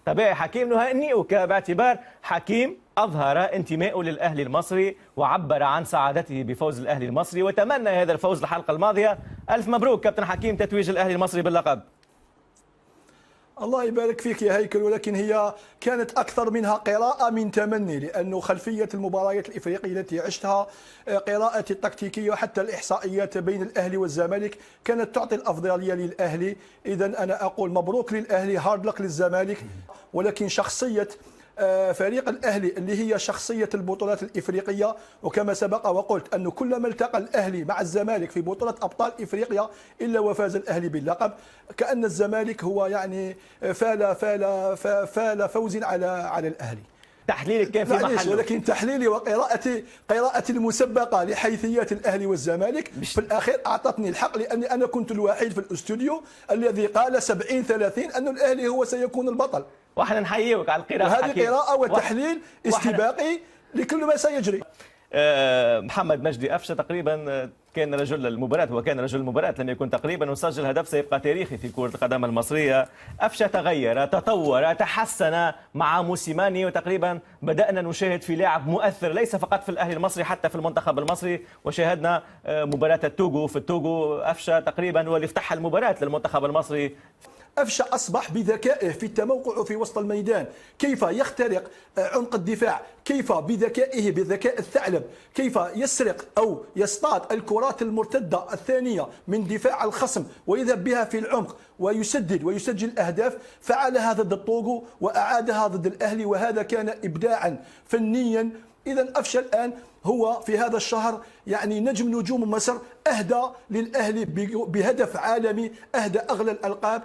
طبيعي حكيم نهنئك باعتبار حكيم أظهر انتمائه للأهلي المصري وعبر عن سعادته بفوز الأهلي المصري وتمنى هذا الفوز الحلقة الماضية. ألف مبروك كابتن حكيم تتويج الأهلي المصري باللقب. الله يبارك فيك يا هيكل، ولكن هي كانت أكثر منها قراءة من تمني، لأنه خلفية المباريات الإفريقية التي عشتها، قراءة التكتيكية وحتى الإحصائيات بين الأهلي والزمالك كانت تعطي الأفضلية للأهلي. إذا أنا أقول مبروك للأهلي، هارد لك للزمالك. ولكن شخصية فريق الأهلي اللي هي شخصية البطولات الإفريقية، وكما سبق وقلت أنه كلما التقى الأهلي مع الزمالك في بطولة أبطال إفريقيا إلا وفاز الأهلي باللقب، كأن الزمالك هو يعني فال فوز على الأهلي. تحليلك كان في محله، ولكن تحليلي وقراءتي المسبقة لحيثيات الأهلي والزمالك في الأخير أعطتني الحق، لأني أنا كنت الوحيد في الاستوديو الذي قال 70-30 أن الأهلي هو سيكون البطل. واحنا نحييك على القراءة. وهذه قراءة وتحليل استباقي لكل ما سيجري. محمد مجدي أفشة تقريبا كان رجل المباراة، وكان رجل المباراة لم يكن تقريبا، وسجل هدف سيبقى تاريخي في كرة القدم المصرية. أفشة تغير، تطور، تحسن مع موسيماني، وتقريبا بدأنا نشاهد في لاعب مؤثر ليس فقط في الأهلي المصري حتى في المنتخب المصري. وشاهدنا مباراة التوغو في التوغو، أفشة تقريبا هو اللي فتح المباراة للمنتخب المصري. أفشة أصبح بذكائه في التموقع في وسط الميدان، كيف يخترق عمق الدفاع، كيف بذكائه بذكاء الثعلب كيف يسرق أو يصطاد الكرات المرتدة الثانية من دفاع الخصم ويذهب بها في العمق ويسدد ويسجل أهداف. فعلها ضد الطوغو وأعادها ضد الأهلي، وهذا كان إبداعا فنيا. إذا أفشة الآن هو في هذا الشهر يعني نجم نجوم مصر، أهدى للأهلي بهدف عالمي، أهدى أغلى الألقاب.